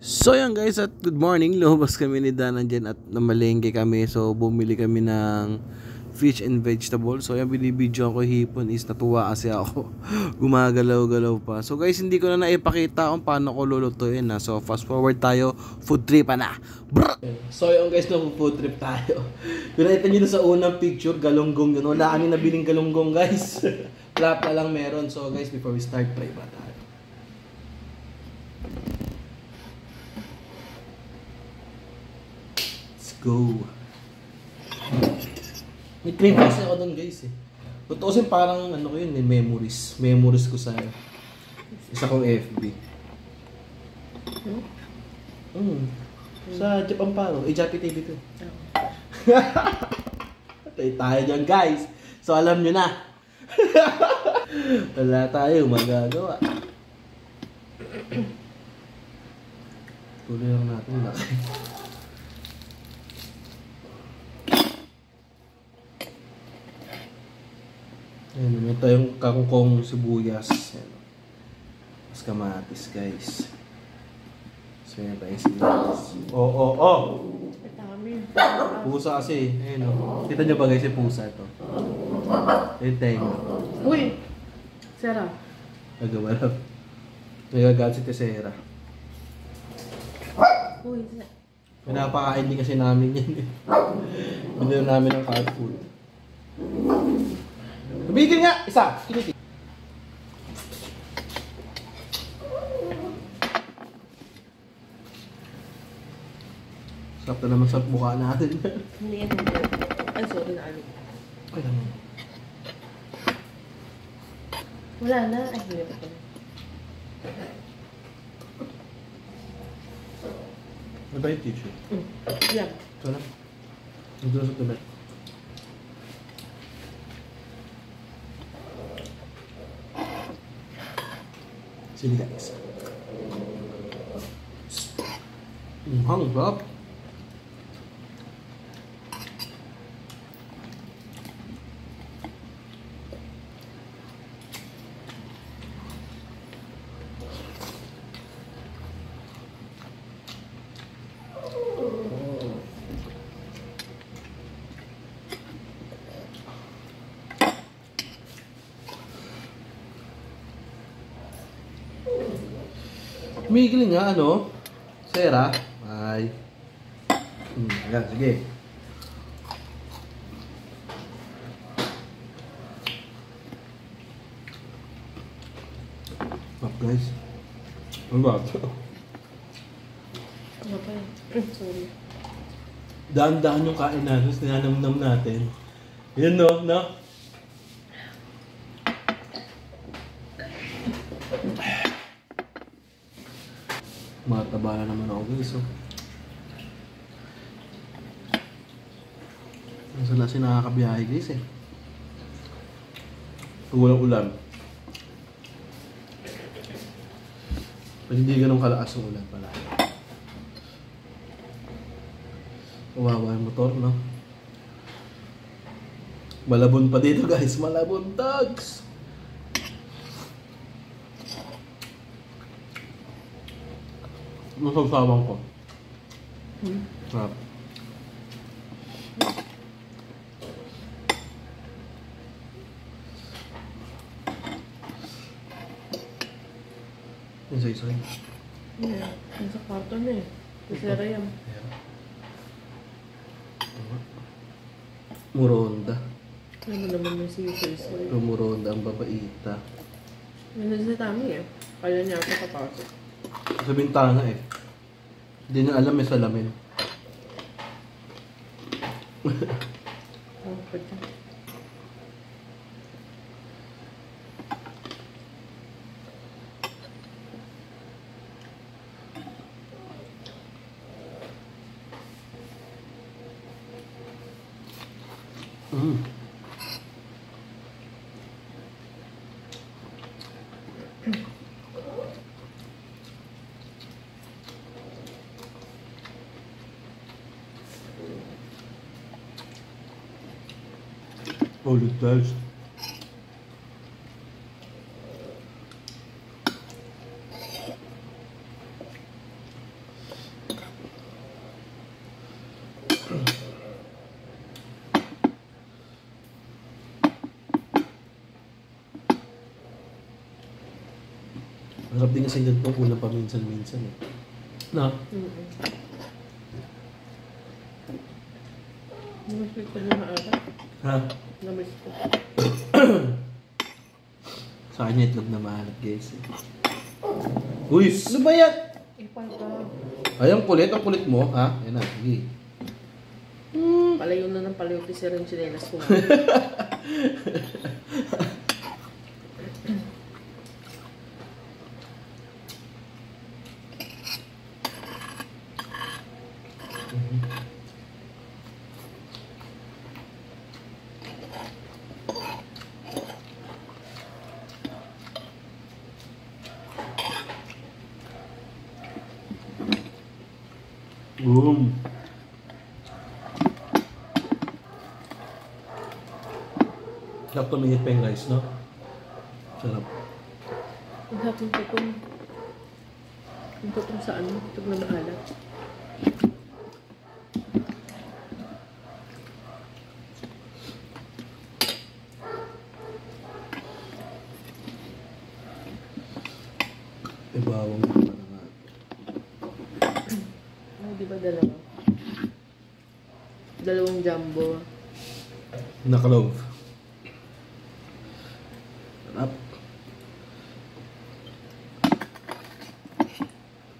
So yan guys, at good morning. Lumabas kami ni Danan dyan at namalengke kami. So bumili kami ng fish and vegetable. So yan, binibidyo ko hipon is natuwa kasi ako. Gumagalaw-galaw pa. So guys, hindi ko na naipakita kung paano ko lulutuin na. So fast forward tayo, food trip na. Brr! So yung guys, food trip tayo. Kung nakita nyo sa unang picture, galunggong yun. Wala kami nabiling galunggong guys. Plapa lang meron. So guys, before we start, try ba tayo? Go. May cream kasi ako doon guys eh. Tutusin parang ano ko yun eh, memories. Memories ko sa isa kong FB. Sa Japan Paro. Japi TV to. Patay tayo dyan guys. So alam nyo na. Wala tayo magagawa. Tuloy lang natin laki. Ayan, ito yung kangkong sibuyas. Ayan. Mas kamatis, guys. So, yan tayo sibuyas. Oh! Pusa kasi. Ayan o. Kita nyo ba guys yung pusa ito? Ayan tayo. Uy! Sarah. Nagawa lang. Nagagat si Tesera. Uy, Pinapakain din kasi namin yan eh. Binili namin ng cat food. Tumigil nga! Isa! Tumigil! Sarap na naman sa mukha natin. hindi yan. Ay, sorry na ano. Ay, naman. Wala na. Ay, hindi na pa. Ano ba yung tissue? Yan. Ito na. Ito na sa tumet. Sili guys. Ang sarap. Tumigil nga, ano? Sera? Ay. Ayan, sige. Up guys. Ano ba? Ano pa yun? Sorry. Daan-daan yung kain natin, sinanamnam natin. Yun no? Mataba na naman ako guys, oh. Masala si nakakabiyahe guys eh. Pag walang ulan. Pag hindi ganun kalakas yung ulan pala. Kawawa yung motor, no? Malabon pa dito guys, malabon dogs! Masasawang ko. Sarap. Yung say-say. Yeah. Nasa kwarto na eh. Kasi Sarah yan. Muronda. Ano naman yung siyo-soy-soy. Muronda ang babaita. Nandun si Tami eh. Kaya niya ako kapasok. Sa bintana eh. Hindi na alam may salamin. Oh, pwede. Ulit guys. Harap din kasi ganito ulam paminsan-minsan eh. Na? Namiss ko na maalat. Ha? Namiss ko. Sa kanya itlog na maalat guys. Uy! Ano ba yan? Ipal ka. Ay, ang kulit. Ang kulit mo. Ha? Yan na. Sige. Palayo na ng palayo. Kasi rin sinelas ko. Boom. Sarap tumingit pa yung rice, no? Sarap. Ang hapon ko kung ang tutong sa ano, itong na maalat. May bawang pa na nga. Ano, di ba dalawa? Dalawang jumbo. Nakalove. Sarap.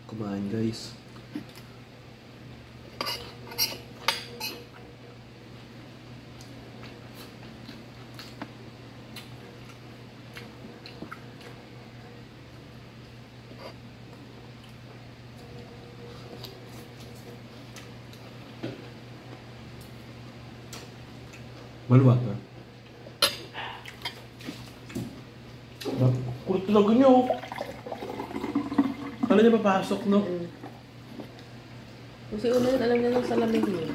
Kumain guys. Maluwag ka. Kulit talaga niyo. Kala niya papasok, no? Kasi una yun, alam niya ng salamin yun.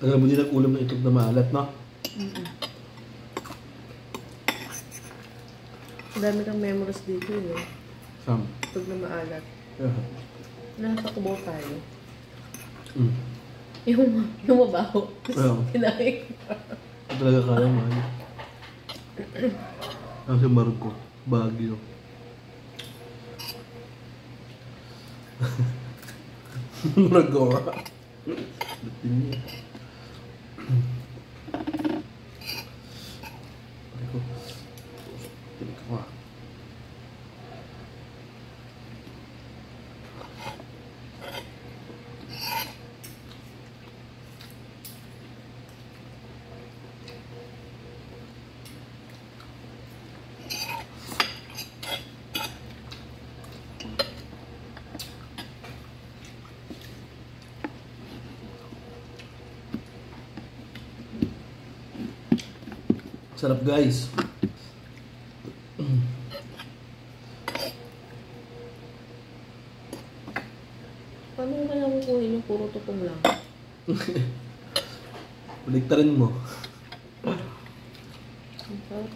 Alam mo din ang ulam ng itlog na maalat, no? Ang dami kang memories dito yun. Sam. Pag na maalat. Yeah. Nasa kubaw tayo. Mm. Yung mabaho. Oo. Kinain. Ito talaga kaya man. Ang si Marco. Baguio. Nagawa. Dating niya. Ay ko. Tinig ko ah. Sarap guys. Paano mo kaya kukunin yung puro tutong lang? Baliktarin mo. Ang sarap.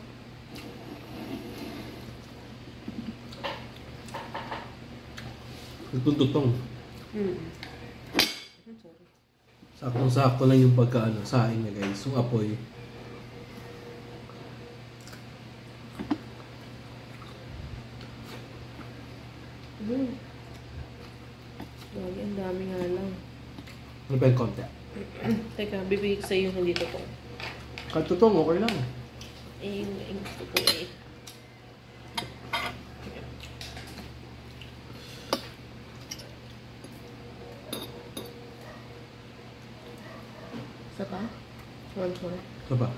Itong tutong. Sorry. Saktong-sakto lang yung pagkaano, saing na guys. Yung apoy. Lagi, ang dami nga lang. Ano pa yung konti? Teka, bibigay ko sa'yo yung hindi totoo. Kahit tutong, okay lang. Eh, yung gusto ko eh. Isa pa? One more. Ito ba?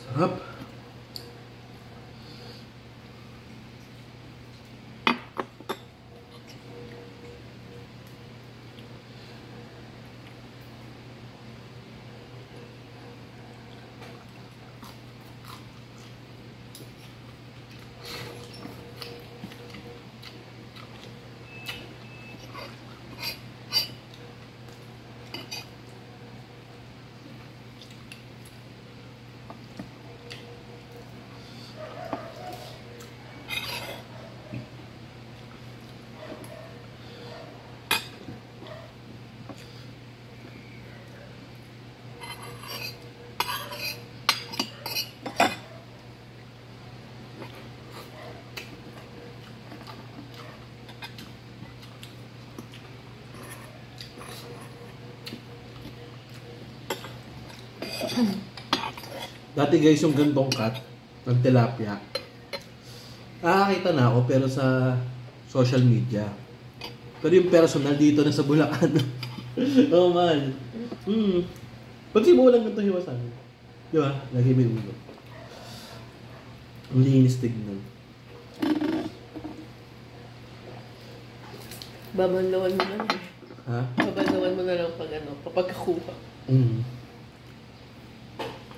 Sarap. Dati guys, yung gantong cut ng tilapia, nakakita na ako pero sa social media. Pero yung personal dito na sa Bulacan. Oh man. Pag mo lang ganito hiwasan. Di ba? Lagi may ulo. Ang linis tignan. Babanlawan mo na lang. Ha? Babanlawan mo na lang pag ano, papagkakuha.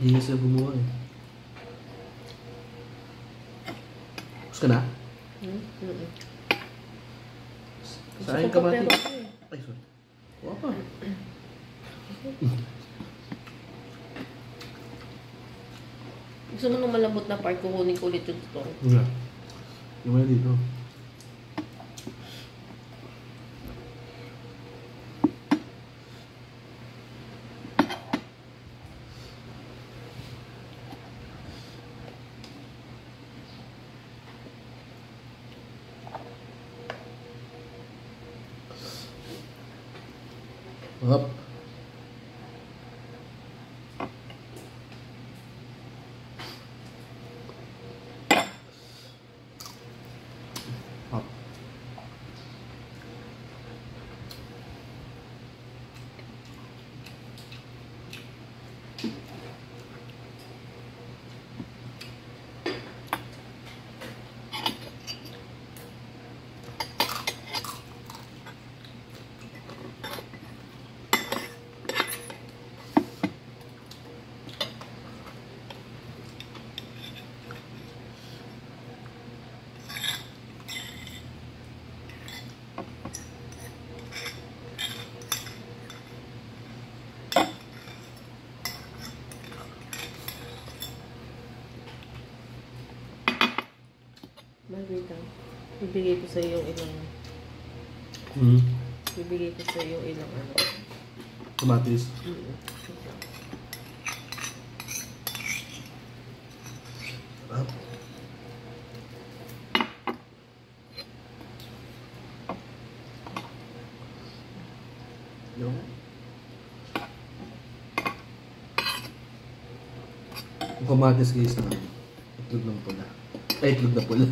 Linis na gumawa eh. Gusto ka na? Saan ka mati? Ay, sorry. Wala pa. Gusto mo nung malambot na part, kukunin ko ulit yung tutong. Wala. Yung wala dito. Up. Up. Magwita. Bibigay ko sa iyo yung ilang... Bibigay ko sa iyo yung ilang ano. Kamatis. Up. Yung kamatis guys na itlog ng pula. Ay, itlog na pula.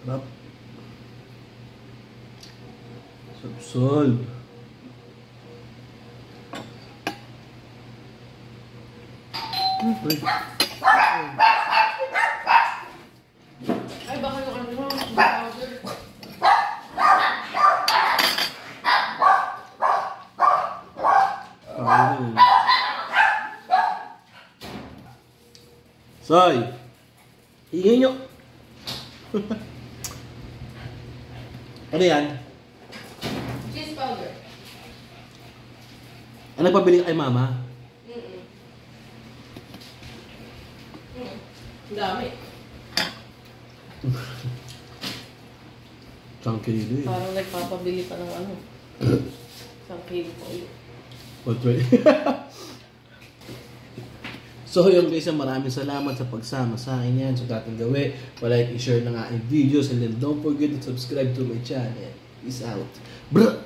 Up. Subsolve. Uy. Ay, baka yung ano mo, powder. Soy. Ingay nyo. Ano yan? Cheese powder. Ano pabili kay mama? Dami. Isang kilo eh. Parang nagpapabili pa ng ano. Isang kilo pa ulit. So yun guys, maraming salamat sa pagsama sa akin yan. So dating gawin, palike, i-share ng aking videos, and then don't forget to subscribe to my channel. Peace out. Bruh!